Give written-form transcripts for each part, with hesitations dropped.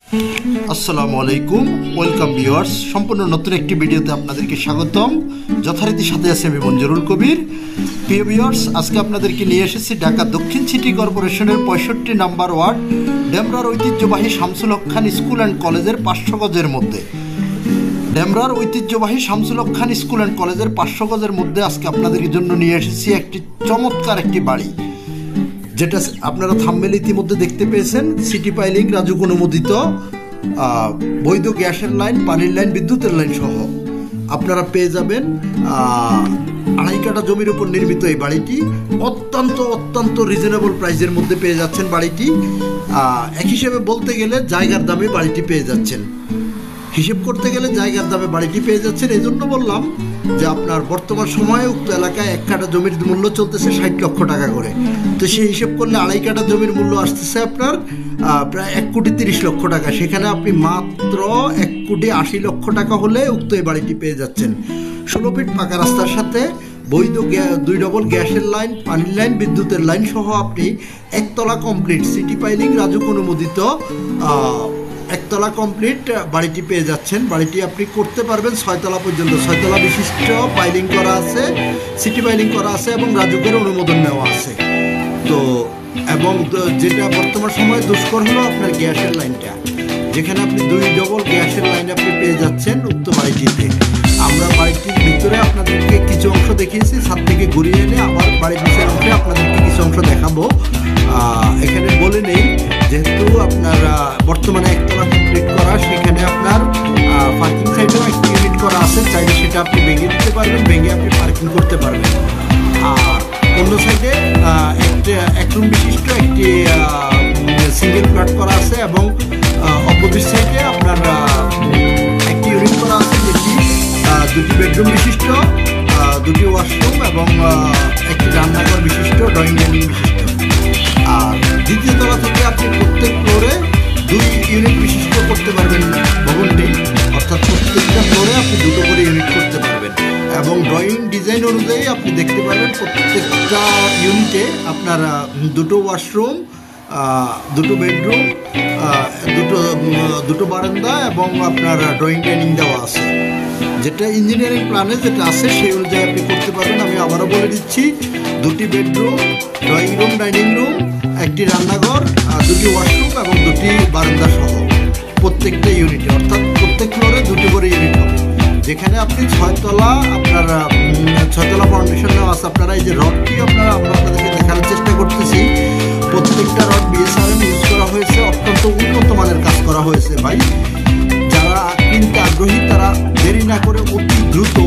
আসসালামু আলাইকুম, welcome viewers. সম্পূর্ণ নতুন একটি ভিডিওতে আপনাদেরকে স্বাগতম। যথারীতি সাথে আছে আমি মঞ্জুরুল কবির। প্রিয় ভিউয়ার্স, আজকে আপনাদেরকে নিয়ে এসেছি ঢাকা দক্ষিণ সিটি কর্পোরেশনের 65 নম্বর ওয়ার্ড ডেমরার ঐতিহ্যবাহী শামসুল হক খান স্কুল অ্যান্ড কলেজের 500 গজের মধ্যে। ডেমরার ঐতিহ্যবাহী শামসুল হক খান স্কুল অ্যান্ড কলেজের 500 গজের মধ্যে আজকে আপনাদের জন্য নিয়ে এসেছি একটি চমৎকার একটি বাড়ি, যেটা আপনারা থাম্বনেল ইতিমধ্যে দেখতে পেয়েছেন। সিটি পাইলিং রাজুক অনুমোদিত, বৈধ গ্যাসের লাইন, পানির লাইন, বিদ্যুতের লাইন সহ আপনারা পেয়ে যাবেন। 2.5 কাঠা জমির উপর নির্মিত এই বাড়িটি অত্যন্ত রিজনেবল প্রাইসের মধ্যে পেয়ে যাচ্ছেন বাড়িটি। এক হিসেবে বলতে গেলে জায়গার দামে বাড়িটি পেয়ে যাচ্ছেন, হিসেব করতে গেলে জায়গার দামে বাড়িটি পেয়ে যাচ্ছেন। এই জন্য বললাম যে আপনার বর্তমান সময়ে উক্ত এলাকায় 1 কাঠা জমির মূল্য চলতেছে 60 লক্ষ টাকা করে। তো সেই হিসেব করলে 2.5 কাঠা জমির মূল্য আসতেছে আপনার প্রায় 1,30,00,000 টাকা। সেখানে আপনি মাত্র 1,80,00,000 টাকা হলে উক্ত এই বাড়িটি পেয়ে যাচ্ছেন। 16 ফিট পাকা রাস্তার সাথে বৈধ 2 ডবল গ্যাসের লাইন, পানির লাইন, বিদ্যুতের লাইন সহ আপনি একতলা কমপ্লিট সিটি পাইলিং রাজুক অনুমোদিত একতলা কমপ্লিট বাড়িটি পেয়ে যাচ্ছেন। বাড়িটি আপনি করতে পারবেন 6 তলা পর্যন্ত। 6 তলা বিশিষ্ট পাইলিং করা আছে, সিটি পাইলিং করা আছে এবং রাজুকের অনুমোদন নেওয়া আছে। তো এবং যেটা বর্তমান সময়ে দুষ্কর হলো আপনার গ্যাসের লাইনটা, যেখানে আপনি 2 ডবল গ্যাসের লাইন আপনি পেয়ে যাচ্ছেন উক্ত বাড়িটিতে। আমরা বাড়িটির ভিতরে আপনাদেরকে কিছু অংশ দেখিয়েছি, ছাদ থেকে ঘুরিয়ে এনে আবার বাড়ির নিচের অংশে আপনাদেরকে কিছু অংশ দেখাবো। এখানে বলে নেই, যেহেতু আপনার বর্তমানে একতলা কমপ্লিট করা, সেখানে আপনার পার্কিং সাইডেও একটি ইউনিট করা আছে। চাইলে সেটা আপনি ভেঙে দিতে পারবেন, ভেঙে আপনি পার্কিং করতে পারবেন। আর অন্য সাইডে এক রুম বিশিষ্ট একটি সিঙ্গেল ফ্ল্যাট করা আছে এবং অপোজিট সাইডে আপনার একটি ইউনিট করা আছে, যেটি 2টি বেডরুম বিশিষ্ট, 2টি ওয়াশরুম এবং একটি রান্নাঘর বিশিষ্ট, ড্রয়িং ডাইনিং বিশিষ্ট। আর দ্বিতীয় তলা থেকে আপনি প্রত্যেক ফ্লোরে 2 ইউনিট বিশিষ্ট করতে পারবেন ভবনটি, অর্থাৎ প্রত্যেকটা ফ্লোরে আপনি 2টো করে ইউনিট করতে পারবেন। এবং ড্রয়িং ডিজাইন অনুযায়ী আপনি দেখতে পারবেন প্রত্যেকটা ইউনিটে আপনার 2টো ওয়াশরুম, 2টো বেডরুম, 2টো বারান্দা এবং আপনার ড্রয়িং ডাইনিং দেওয়া আছে। যেটা ইঞ্জিনিয়ারিং প্ল্যানে যেটা আছে সেই অনুযায়ী আপনি করতে পারবেন। আমি আবারও বলে দিচ্ছি, 2টি bedroom, drawing room, dining room, একটি রান্নাঘর, 2টি ওয়াশরুম এবং 2টি বারান্দা সহ প্রত্যেকটা ইউনিটে, অর্থাৎ প্রত্যেক ফ্লোরে 2টি করে ইউনিট হবে। যেখানে আপনি 6 তলা আপনার 6 তলা ফাউন্ডেশন নেওয়া আছে। আপনারা এই যে রডটি আমরা আপনাদেরকে দেখানোর চেষ্টা করতেছি, প্রত্যেকটা রড বিএসআরএম ইউজ করা হয়েছে, অত্যন্ত উন্নত মানের কাজ করা হয়েছে। ভাই, যারা কিনতে আগ্রহী তারা দেরি না করে অতি দ্রুত,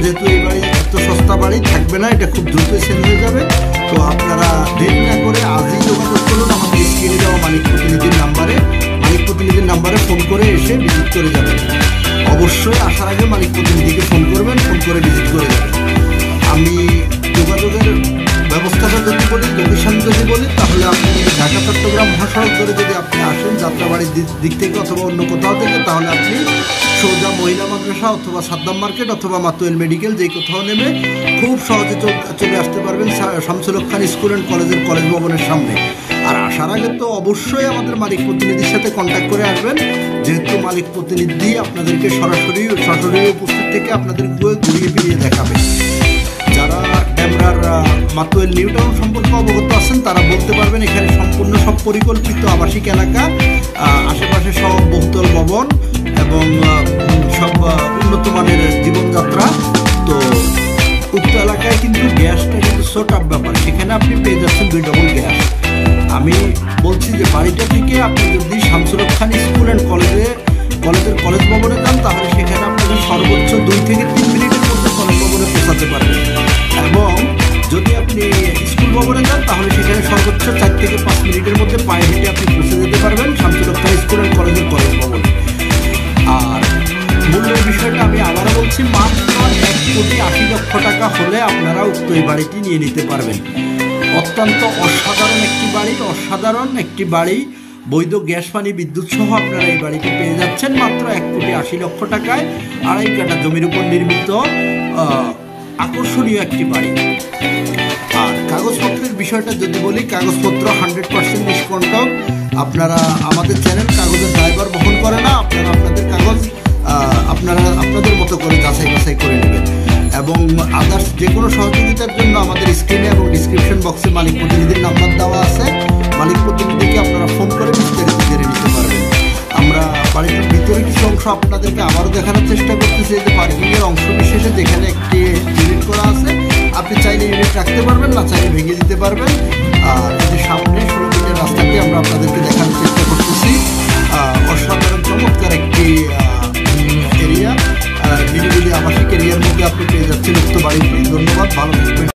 যেহেতু এই বাড়ি এত সস্তা বাড়ি থাকবে না, এটা খুব দ্রুত সেল হয়ে যাবে। তো আপনারা দেরি না করে আজই যোগাযোগ করুন আমাদের স্ক্রিনে দেওয়া মালিক প্রতিনিধির নাম্বারে ফোন করে এসে ভিজিট করে যাবেন। অবশ্যই আসার আগে মালিক প্রতিনিধিকে ফোন করবেন, ফোন করে ভিজিট করে যাবেন। আমি যোগাযোগের ব্যবস্থাটা যদি বলি তাহলে আপনি ঢাকা চট্টগ্রাম মহাসড়ক ধরে যদি আপনি আসেন যাত্রাবাড়ির দিক থেকে অথবা অন্য কোথাও থেকে, তাহলে আপনি সোজা মহিলা মাদ্রাসা অথবা সাদ্দাম মার্কেট অথবা মাতুয়েল মেডিকেল যেই কোথাও নেমে খুব সহজে চলে আসতে পারবেন শামসুল হক খান স্কুল অ্যান্ড কলেজের কলেজ ভবনের সামনে। আর আসার আগে তো অবশ্যই আমাদের মালিক প্রতিনিধির সাথে কন্ট্যাক্ট করে আসবেন, যেহেতু মালিক প্রতিনিধি আপনাদেরকে সরাসরি উপস্থিত থেকে আপনাদেরকে ঘুরিয়ে ফিরিয়ে দেখাবে। যারা ডেমরার মাতুয়েল নিউ টাউন সম্পর্কে অবগত আছেন তারা বলতে পারবেন, এখানে সম্পূর্ণ সব পরিকল্পিত আবাসিক এলাকা, আশেপাশে সব বহুতল ভবন এবং সব উন্নত মানের জীবনযাত্রা। তো উক্ত এলাকায় কিন্তু গ্যাসটা কিন্তু ছোট ব্যাপার, সেখানে আপনি পেয়ে যাচ্ছেন 2 ডবল গ্যাস। আমি বলছি যে বাড়িটা থেকে আপনি যদি শামসুল হক খান স্কুল অ্যান্ড কলেজের কলেজ ভবনে যান, তাহলে সেখানে আপনাকে সর্বোচ্চ 2 থেকে 3 মিনিটের মধ্যে কলেজ ভবনে পৌঁছাতে পারবেন। এবং যদি আপনি স্কুল ভবনে যান, তাহলে সেখানে সর্বোচ্চ 4 থেকে 5 মিনিটের মধ্যে পায়ে হেঁটে আপনি পৌঁছে যেতে পারবেন শামসুল হক খান স্কুল অ্যান্ড কলেজ ভবনে। আর মূল্যের বিষয়টা আমি আবারও বলছি, মাত্র 1,80,00,000 টাকা হলে আপনারা উক্ত এই বাড়িটি নিয়ে নিতে পারবেন। অত্যন্ত অসাধারণ একটি বাড়ি, বৈধ গ্যাস, পানি, বিদ্যুৎ সহ আপনারা এই বাড়িটি পেয়ে যাচ্ছেন মাত্র 1,80,00,000 টাকায়। 2.5 কাঠা জমির উপর নির্মিত আকর্ষণীয় একটি বাড়ি। আর কাগজপত্রের বিষয়টা যদি বলি, কাগজপত্র 100% নিষ্কণ্টক। আপনারা আমাদের চ্যানেল কাগজের ড্রাইভার বক্সে মালিক প্রতিনিধির নাম্বার দেওয়া আছে। মালিক প্রতিনিধিকে আপনারা ফোন করে বিস্তারিত জেনে নিতে পারবেন। আমরা বাড়িটির ভিতরে কিছু অংশ আপনাদেরকে আবারও দেখানোর চেষ্টা করতেছি। এই যে পার্কিংয়ের অংশ বিশেষে যেখানে একটি ইউনিট করা আছে, আপনি চাইলে ইউনিট রাখতে পারবেন, না চাইলে ভেঙে দিতে পারবেন। আর এই যে সামনে 16 ফিটের রাস্তাটি আমরা আপনাদেরকে